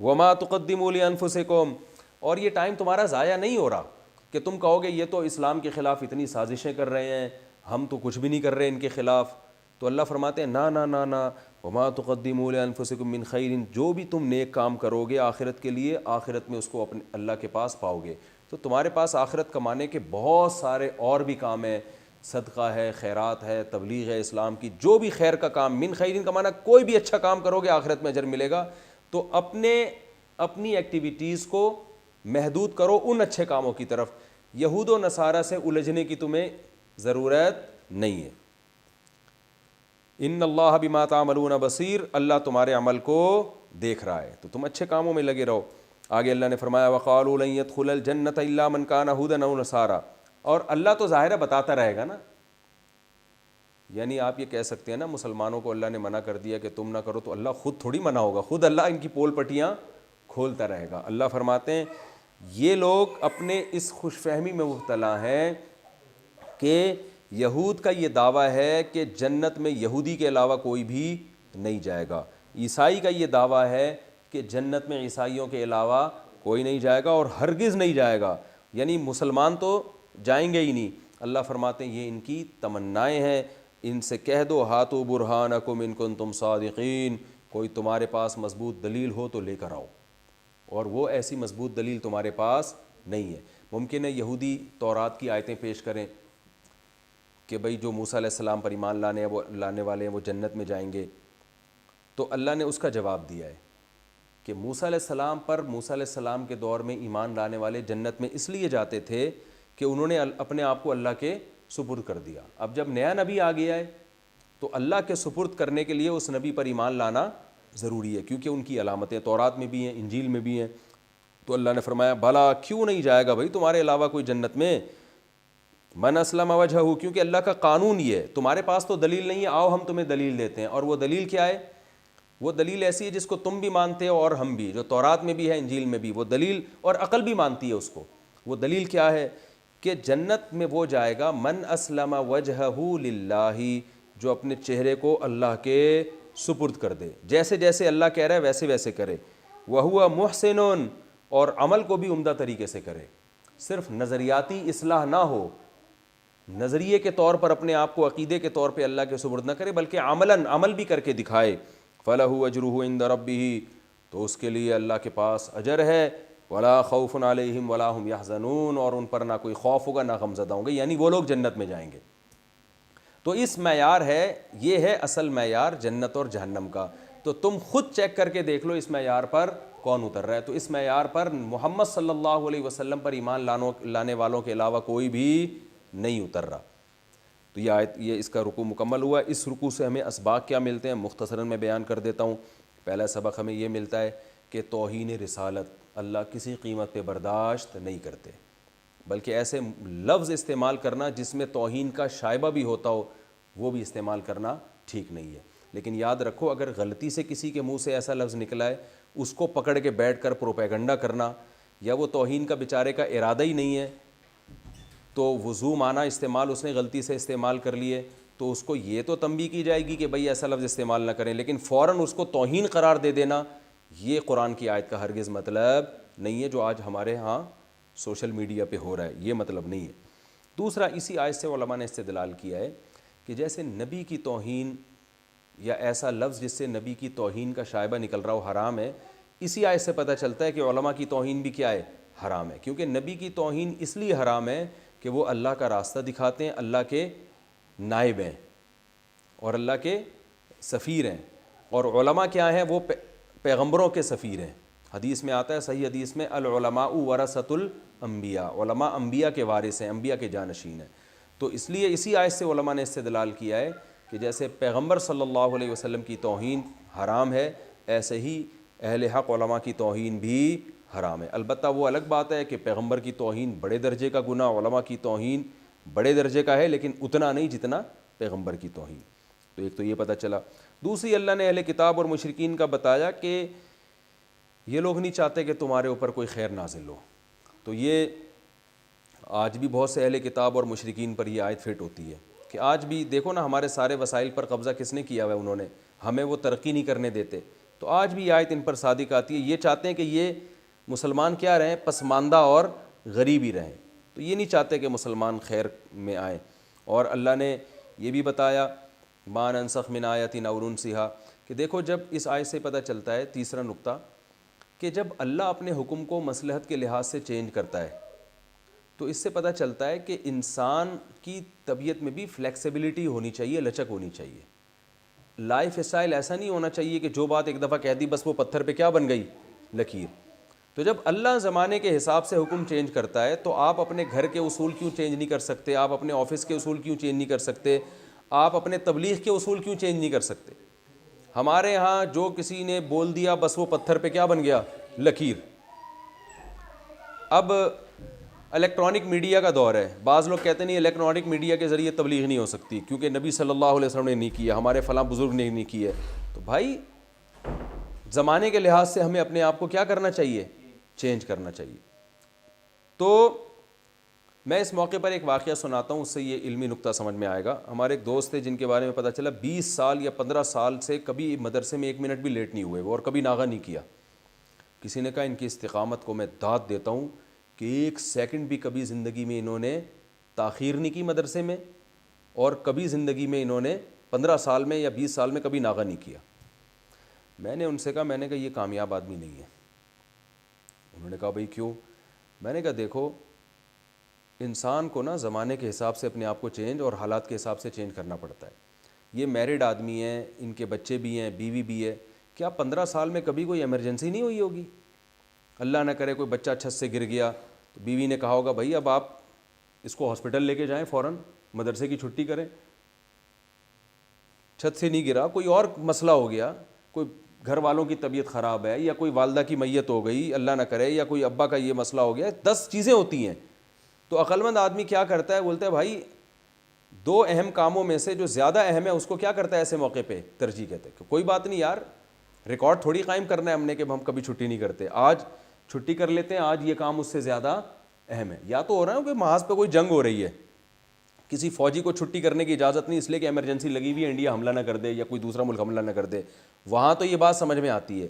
[SPEAKER 1] وما تقدموا لانفسکم, اور یہ ٹائم تمہارا ضائع نہیں ہو رہا کہ تم کہو گے یہ تو اسلام کے خلاف اتنی سازشیں کر رہے ہیں, ہم تو کچھ بھی نہیں کر رہے ان کے خلاف. تو اللہ فرماتے ہیں نا نا نا نا, وما تقدموا لانفسکم من خیر, جو بھی تم نیک کام کرو گے آخرت کے لیے, آخرت میں اس کو اپنے اللہ کے پاس پاؤ گے. تو تمہارے پاس آخرت کمانے کے بہت سارے اور بھی کام ہیں, صدقہ ہے, خیرات ہے, تبلیغ ہے اسلام کی, جو بھی خیر کا کام, من خیرین کا معنی کوئی بھی اچھا کام کرو گے آخرت میں اجر ملے گا. تو اپنی ایکٹیویٹیز کو محدود کرو ان اچھے کاموں کی طرف. یہود و نصارہ سے الجھنے کی تمہیں ضرورت نہیں ہے. ان اللہ بما تعملون بصیر, اللہ تمہارے عمل کو دیکھ رہا ہے, تو تم اچھے کاموں میں لگے رہو. آگے اللہ نے فرمایا وقالوا لن يدخل الجنة الا من كان هودا او نصارى, اور اللہ تو ظاہر ہے بتاتا رہے گا نا. یعنی آپ یہ کہہ سکتے ہیں نا مسلمانوں کو اللہ نے منع کر دیا کہ تم نہ کرو, تو اللہ خود تھوڑی منع ہوگا, خود اللہ ان کی پول پٹیاں کھولتا رہے گا. اللہ فرماتے ہیں یہ لوگ اپنے اس خوش فہمی میں مبتلا ہیں کہ یہود کا یہ دعویٰ ہے کہ جنت میں یہودی کے علاوہ کوئی بھی نہیں جائے گا۔ عیسائی کا یہ دعویٰ ہے کہ جنت میں عیسائیوں کے علاوہ کوئی نہیں جائے گا اور ہرگز نہیں جائے گا، یعنی مسلمان تو جائیں گے ہی نہیں۔ اللہ فرماتے ہیں یہ ان کی تمنائیں ہیں، ان سے کہہ دو ہاتو برہانکم ان کنتم صادقین، کوئی تمہارے پاس مضبوط دلیل ہو تو لے کر آؤ، اور وہ ایسی مضبوط دلیل تمہارے پاس نہیں ہے۔ ممکن ہے یہودی تورات کی آیتیں پیش کریں کہ بھئی جو موسیٰ علیہ السلام پر ایمان لانے والے ہیں وہ جنت میں جائیں گے، تو اللہ نے اس کا جواب دیا ہے کہ موسیٰ علیہ السلام پر، موسیٰ علیہ السلام کے دور میں ایمان لانے والے جنت میں اس لیے جاتے تھے کہ انہوں نے اپنے آپ کو اللہ کے سپرد کر دیا۔ اب جب نیا نبی آ گیا ہے تو اللہ کے سپرد کرنے کے لیے اس نبی پر ایمان لانا ضروری ہے، کیونکہ ان کی علامتیں تورات میں بھی ہیں، انجیل میں بھی ہیں۔ تو اللہ نے فرمایا بھلا کیوں نہیں جائے گا بھائی تمہارے علاوہ کوئی جنت میں؟ من اسلم وجہہ، کیونکہ اللہ کا قانون یہ ہے، تمہارے پاس تو دلیل نہیں ہے، آؤ ہم تمہیں دلیل دیتے ہیں۔ اور وہ دلیل کیا ہے؟ وہ دلیل ایسی ہے جس کو تم بھی مانتے ہو اور ہم بھی، جو تورات میں بھی ہے انجیل میں بھی، وہ دلیل اور عقل بھی مانتی ہے اس کو۔ وہ دلیل کیا ہے؟ کہ جنت میں وہ جائے گا من اسلم وجہہ للہ، جو اپنے چہرے کو اللہ کے سپرد کر دے، جیسے جیسے اللہ کہہ رہا ہے ویسے ویسے کرے، وہو محسن، اور عمل کو بھی عمدہ طریقے سے کرے، صرف نظریاتی اصلاح نہ ہو، نظریے کے طور پر اپنے آپ کو عقیدے کے طور پہ اللہ کے سپرد نہ کرے، بلکہ عمل بھی کر کے دکھائے۔ فَلَهُ أَجْرُهُ عِنْدَ رَبِّهِ، تو اس کے لیے اللہ کے پاس اجر ہے، وَلَا خَوْفٌ عَلَيْهِمْ وَلَا هُمْ يَحْزَنُونَ، اور ان پر نہ کوئی خوف ہوگا نہ غمزدہ ہوں گے، یعنی وہ لوگ جنت میں جائیں گے۔ تو اس معیار ہے، یہ ہے اصل معیار جنت اور جہنم کا۔ تو تم خود چیک کر کے دیکھ لو اس معیار پر کون اتر رہا ہے۔ تو اس معیار پر محمد صلی اللہ علیہ وسلم پر ایمان لانے والوں کے علاوہ کوئی بھی نہیں اتر رہا۔ تو یہ آیت، یہ اس کا رکوع مکمل ہوا۔ اس رکوع سے ہمیں اسباق کیا ملتے ہیں مختصراً میں بیان کر دیتا ہوں۔ پہلا سبق ہمیں یہ ملتا ہے کہ توہین رسالت اللہ کسی قیمت پہ برداشت نہیں کرتے، بلکہ ایسے لفظ استعمال کرنا جس میں توہین کا شائبہ بھی ہوتا ہو وہ بھی استعمال کرنا ٹھیک نہیں ہے۔ لیکن یاد رکھو اگر غلطی سے کسی کے منہ سے ایسا لفظ نکلا ہے، اس کو پکڑ کے بیٹھ کر پروپیگنڈا کرنا، یا وہ توہین کا بیچارے کا ارادہ ہی نہیں ہے تو وضو معنی استعمال اس نے غلطی سے استعمال کر لیے، تو اس کو یہ تو تنبیہ کی جائے گی کہ بھئی ایسا لفظ استعمال نہ کریں، لیکن فوراً اس کو توہین قرار دے دینا یہ قرآن کی آیت کا ہرگز مطلب نہیں ہے، جو آج ہمارے ہاں سوشل میڈیا پہ ہو رہا ہے، یہ مطلب نہیں ہے۔ دوسرا، اسی آیت سے علماء نے استدلال کیا ہے کہ جیسے نبی کی توہین یا ایسا لفظ جس سے نبی کی توہین کا شائبہ نکل رہا ہو حرام ہے، اسی آیت سے پتہ چلتا ہے کہ علماء کی توہین بھی کیا ہے؟ حرام ہے، کیونکہ نبی کی توہین اس لیے حرام ہے کہ وہ اللہ کا راستہ دکھاتے ہیں، اللہ کے نائب ہیں اور اللہ کے سفیر ہیں، اور علماء کیا ہیں؟ وہ پیغمبروں کے سفیر ہیں۔ حدیث میں آتا ہے، صحیح حدیث میں، العلماء ورثۃ الانبیاء، علماء انبیاء کے وارث ہیں، انبیاء کے جانشین ہیں۔ تو اس لیے اسی آیت سے علماء نے استدلال کیا ہے کہ جیسے پیغمبر صلی اللہ علیہ وسلم کی توہین حرام ہے، ایسے ہی اہل حق علماء کی توہین بھی حرام ہے۔ البتہ وہ الگ بات ہے کہ پیغمبر کی توہین بڑے درجے کا گناہ، علماء کی توہین بڑے درجے کا ہے لیکن اتنا نہیں جتنا پیغمبر کی توہین۔ تو ایک تو یہ پتہ چلا۔ دوسری، اللہ نے اہل کتاب اور مشرکین کا بتایا کہ یہ لوگ نہیں چاہتے کہ تمہارے اوپر کوئی خیر نازل ہو۔ تو یہ آج بھی بہت سے اہل کتاب اور مشرکین پر یہ آیت فٹ ہوتی ہے کہ آج بھی دیکھو نا ہمارے سارے وسائل پر قبضہ کس نے کیا ہوا ہے؟ انہوں نے، ہمیں وہ ترقی نہیں کرنے دیتے۔ تو آج بھی یہ آیت ان پر صادق آتی ہے، یہ چاہتے ہیں کہ یہ مسلمان کیا رہیں؟ پسماندہ اور غریب ہی رہیں۔ تو یہ نہیں چاہتے کہ مسلمان خیر میں آئیں۔ اور اللہ نے یہ بھی بتایا ما ننسخ من آیۃ او ننسھا، کہ دیکھو جب اس آیت سے پتہ چلتا ہے، تیسرا نقطہ، کہ جب اللہ اپنے حکم کو مصلحت کے لحاظ سے چینج کرتا ہے تو اس سے پتہ چلتا ہے کہ انسان کی طبیعت میں بھی فلیکسیبلٹی ہونی چاہیے، لچک ہونی چاہیے۔ لائف اسٹائل ایسا نہیں ہونا چاہیے کہ جو بات ایک دفعہ کہہ دی بس وہ پتھر پہ کیا بن گئی؟ لکیر۔ تو جب اللہ زمانے کے حساب سے حکم چینج کرتا ہے تو آپ اپنے گھر کے اصول کیوں چینج نہیں کر سکتے؟ آپ اپنے آفس کے اصول کیوں چینج نہیں کر سکتے؟ آپ اپنے تبلیغ کے اصول کیوں چینج نہیں کر سکتے؟ ہمارے ہاں جو کسی نے بول دیا بس وہ پتھر پہ کیا بن گیا؟ لکیر۔ اب الیکٹرانک میڈیا کا دور ہے، بعض لوگ کہتے نہیں الیکٹرانک میڈیا کے ذریعے تبلیغ نہیں ہو سکتی کیونکہ نبی صلی اللہ علیہ وسلم نے نہیں کیا، ہمارے فلاں بزرگ نے نہیں کی ہے۔ تو بھائی زمانے کے لحاظ سے ہمیں اپنے آپ کو کیا کرنا چاہیے؟ چینج کرنا چاہیے۔ تو میں اس موقع پر ایک واقعہ سناتا ہوں، اس سے یہ علمی نقطہ سمجھ میں آئے گا۔ ہمارے ایک دوست تھے جن کے بارے میں پتہ چلا 20 سال یا 15 سال سے کبھی مدرسے میں 1 منٹ بھی لیٹ نہیں ہوئے وہ، اور کبھی ناغہ نہیں کیا۔ کسی نے کہا ان کی استقامت کو میں داد دیتا ہوں کہ 1 سیکنڈ بھی کبھی زندگی میں انہوں نے تاخیر نہیں کی مدرسے میں، اور کبھی زندگی میں انہوں نے 15 سال میں یا 20 سال میں کبھی ناغہ نہیں کیا۔ میں نے ان سے کہا، میں نے کہا یہ کامیاب آدمی نہیں ہے۔ انہوں نے کہا بھائی کیوں؟ میں نے کہا دیکھو، انسان کو نا زمانے کے حساب سے اپنے آپ کو چینج اور حالات کے حساب سے چینج کرنا پڑتا ہے۔ یہ میرڈ آدمی ہیں، ان کے بچے بھی ہیں، بیوی بھی ہے، کیا 15 سال میں کبھی کوئی ایمرجنسی نہیں ہوئی ہوگی؟ اللہ نہ کرے کوئی بچہ چھت سے گر گیا تو بیوی نے کہا ہوگا بھائی اب آپ اس کو ہاسپٹل لے کے جائیں، فوراً مدرسے کی چھٹی کریں۔ چھت سے نہیں گرا، کوئی اور مسئلہ ہو گیا، کوئی گھر والوں کی طبیعت خراب ہے، یا کوئی والدہ کی میت ہو گئی اللہ نہ کرے، یا کوئی ابا کا یہ مسئلہ ہو گیا، 10 چیزیں ہوتی ہیں۔ تو عقل مند آدمی کیا کرتا ہے؟ بولتا ہے بھائی 2 اہم کاموں میں سے جو زیادہ اہم ہے اس کو کیا کرتا ہے ایسے موقع پہ؟ ترجیح کہتے ہیں کہ کوئی بات نہیں یار، ریکارڈ تھوڑی قائم کرنا ہے ہم نے کہ ہم کبھی چھٹی نہیں کرتے، آج چھٹی کر لیتے ہیں، آج یہ کام اس سے زیادہ اہم ہے۔ یا تو ہو رہا ہے کہ محاذ پہ کوئی جنگ ہو رہی ہے، کسی فوجی کو چھٹی کرنے کی اجازت نہیں، اس لیے کہ ایمرجنسی لگی ہوئی ہے، انڈیا حملہ نہ کر دے یا کوئی دوسرا ملک حملہ نہ کر دے۔ وہاں تو یہ بات سمجھ میں آتی ہے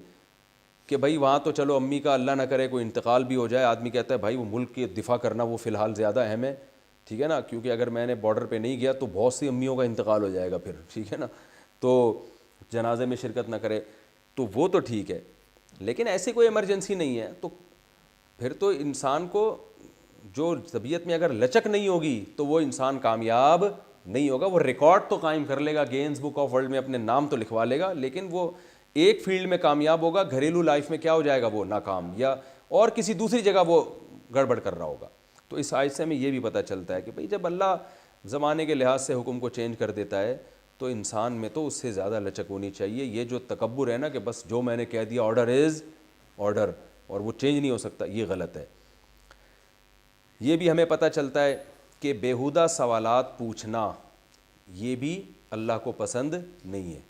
[SPEAKER 1] کہ بھائی وہاں تو چلو امی کا اللہ نہ کرے کوئی انتقال بھی ہو جائے، آدمی کہتا ہے بھائی وہ ملک کے دفاع کرنا وہ فی الحال زیادہ اہم ہے، ٹھیک ہے نا، کیونکہ اگر میں نے بارڈر پہ نہیں گیا تو بہت سی امیوں کا انتقال ہو جائے گا پھر، ٹھیک ہے نا، تو جنازے میں شرکت نہ کرے، تو وہ تو ٹھیک ہے۔ لیکن ایسی کوئی ایمرجنسی نہیں ہے تو پھر تو انسان کو جو طبیعت میں اگر لچک نہیں ہوگی تو وہ انسان کامیاب نہیں ہوگا۔ وہ ریکارڈ تو قائم کر لے گا، گینز بک آف ورلڈ میں اپنے نام تو لکھوا لے گا، لیکن وہ ایک فیلڈ میں کامیاب ہوگا، گھریلو لائف میں کیا ہو جائے گا؟ وہ ناکام، یا اور کسی دوسری جگہ وہ گڑبڑ کر رہا ہوگا۔ تو اس آیت سے ہمیں یہ بھی پتہ چلتا ہے کہ بھئی جب اللہ زمانے کے لحاظ سے حکم کو چینج کر دیتا ہے تو انسان میں تو اس سے زیادہ لچک ہونی چاہیے۔ یہ جو تکبر ہے نا کہ بس جو میں نے کہہ دیا آرڈر از آرڈر اور وہ چینج نہیں ہو سکتا، یہ غلط ہے۔ یہ بھی ہمیں پتہ چلتا ہے کہ بیہودہ سوالات پوچھنا یہ بھی اللہ کو پسند نہیں ہے۔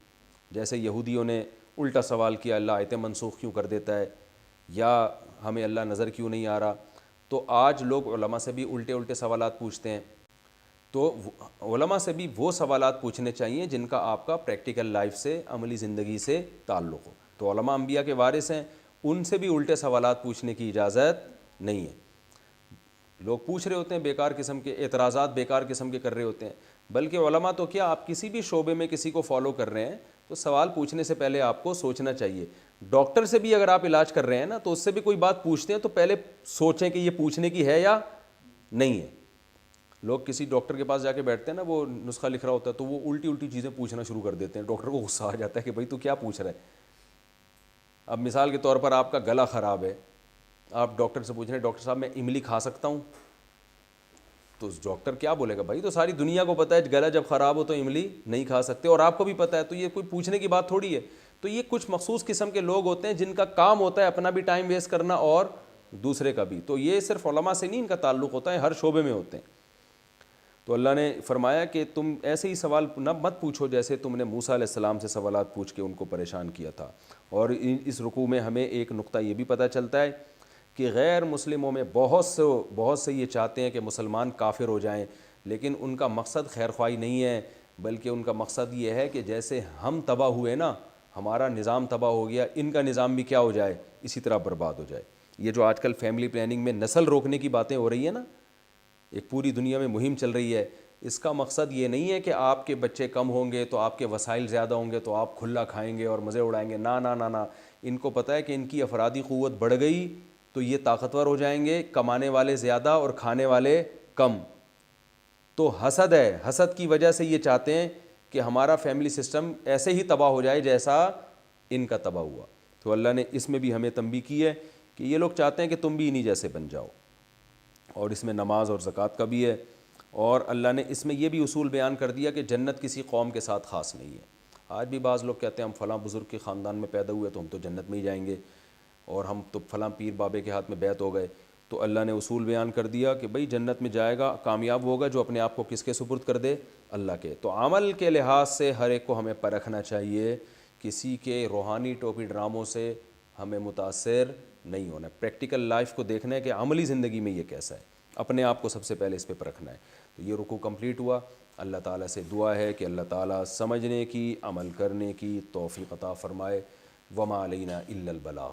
[SPEAKER 1] جیسے یہودیوں نے الٹا سوال کیا، اللہ آیتیں منسوخ کیوں کر دیتا ہے، یا ہمیں اللہ نظر کیوں نہیں آ رہا، تو آج لوگ علماء سے بھی الٹے سوالات پوچھتے ہیں۔ تو علماء سے بھی وہ سوالات پوچھنے چاہیے جن کا آپ کا پریکٹیکل لائف سے، عملی زندگی سے تعلق ہو۔ تو علماء انبیاء کے وارث ہیں، ان سے بھی الٹے سوالات پوچھنے کی اجازت نہیں ہے۔ لوگ پوچھ رہے ہوتے ہیں بیکار قسم کے اعتراضات، بیکار قسم کے کر رہے ہوتے ہیں، بلکہ علماء تو کیا، آپ کسی بھی شعبے میں کسی کو فالو کر رہے ہیں تو سوال پوچھنے سے پہلے آپ کو سوچنا چاہیے۔ ڈاکٹر سے بھی اگر آپ علاج کر رہے ہیں نا تو اس سے بھی کوئی بات پوچھتے ہیں تو پہلے سوچیں کہ یہ پوچھنے کی ہے یا نہیں ہے۔ لوگ کسی ڈاکٹر کے پاس جا کے بیٹھتے ہیں نا، وہ نسخہ لکھ رہا ہوتا ہے تو وہ الٹی چیزیں پوچھنا شروع کر دیتے ہیں، ڈاکٹر کو غصہ آ جاتا ہے کہ بھائی تو کیا پوچھ رہا ہے۔ اب مثال کے طور پر آپ کا گلا خراب ہے، آپ ڈاکٹر سے پوچھ رہے ہیں ڈاکٹر صاحب میں املی کھا سکتا ہوں؟ تو ڈاکٹر کیا بولے گا؟ بھائی تو ساری دنیا کو پتہ ہے گلا جب خراب ہو تو املی نہیں کھا سکتے، اور آپ کو بھی پتہ ہے، تو یہ کوئی پوچھنے کی بات تھوڑی ہے۔ تو یہ کچھ مخصوص قسم کے لوگ ہوتے ہیں جن کا کام ہوتا ہے اپنا بھی ٹائم ویسٹ کرنا اور دوسرے کا بھی۔ تو یہ صرف علماء سے نہیں ان کا تعلق ہوتا ہے، ہر شعبے میں ہوتے ہیں۔ تو اللہ نے فرمایا کہ تم ایسے ہی سوال نہ مت پوچھو جیسے تم نے موسیٰ علیہ السلام سے سوالات پوچھ کے ان کو پریشان کیا تھا۔ اور اس رکوع میں ہمیں ایک نقطہ یہ بھی پتہ چلتا ہے کہ غیر مسلموں میں بہت سے یہ چاہتے ہیں کہ مسلمان کافر ہو جائیں، لیکن ان کا مقصد خیر خواہی نہیں ہے، بلکہ ان کا مقصد یہ ہے کہ جیسے ہم تباہ ہوئے نا، ہمارا نظام تباہ ہو گیا، ان کا نظام بھی کیا ہو جائے، اسی طرح برباد ہو جائے۔ یہ جو آج کل فیملی پلاننگ میں نسل روکنے کی باتیں ہو رہی ہیں نا، ایک پوری دنیا میں مہم چل رہی ہے، اس کا مقصد یہ نہیں ہے کہ آپ کے بچے کم ہوں گے تو آپ کے وسائل زیادہ ہوں گے تو آپ کھلا کھائیں گے اور مزے اڑائیں گے، نہ نہ نہ نہ۔ ان کو پتہ ہے کہ ان کی افرادی قوت بڑھ گئی تو یہ طاقتور ہو جائیں گے، کمانے والے زیادہ اور کھانے والے کم۔ تو حسد ہے، حسد کی وجہ سے یہ چاہتے ہیں کہ ہمارا فیملی سسٹم ایسے ہی تباہ ہو جائے جیسا ان کا تباہ ہوا۔ تو اللہ نے اس میں بھی ہمیں تنبیہ کی ہے کہ یہ لوگ چاہتے ہیں کہ تم بھی انہی جیسے بن جاؤ، اور اس میں نماز اور زکوٰۃ کا بھی ہے۔ اور اللہ نے اس میں یہ بھی اصول بیان کر دیا کہ جنت کسی قوم کے ساتھ خاص نہیں ہے۔ آج بھی بعض لوگ کہتے ہیں ہم فلاں بزرگ کے خاندان میں پیدا ہوئے تو ہم تو جنت میں ہی جائیں گے، اور ہم تو فلاں پیر بابے کے ہاتھ میں بیعت ہو گئے۔ تو اللہ نے اصول بیان کر دیا کہ بھئی جنت میں جائے گا، کامیاب ہوگا جو اپنے آپ کو کس کے سپرد کر دے، اللہ کے۔ تو عمل کے لحاظ سے ہر ایک کو ہمیں پرکھنا چاہیے، کسی کے روحانی ٹوپی ڈراموں سے ہمیں متاثر نہیں ہونا، پریکٹیکل لائف کو دیکھنا ہے کہ عملی زندگی میں یہ کیسا ہے۔ اپنے آپ کو سب سے پہلے اس پہ پرکھنا ہے. تو یہ رکوع کمپلیٹ ہوا. اللہ تعالیٰ سے دعا ہے کہ اللہ تعالیٰ سمجھنے کی، عمل کرنے کی توفیق عطا فرمائے. وما علینا الا البلاغ.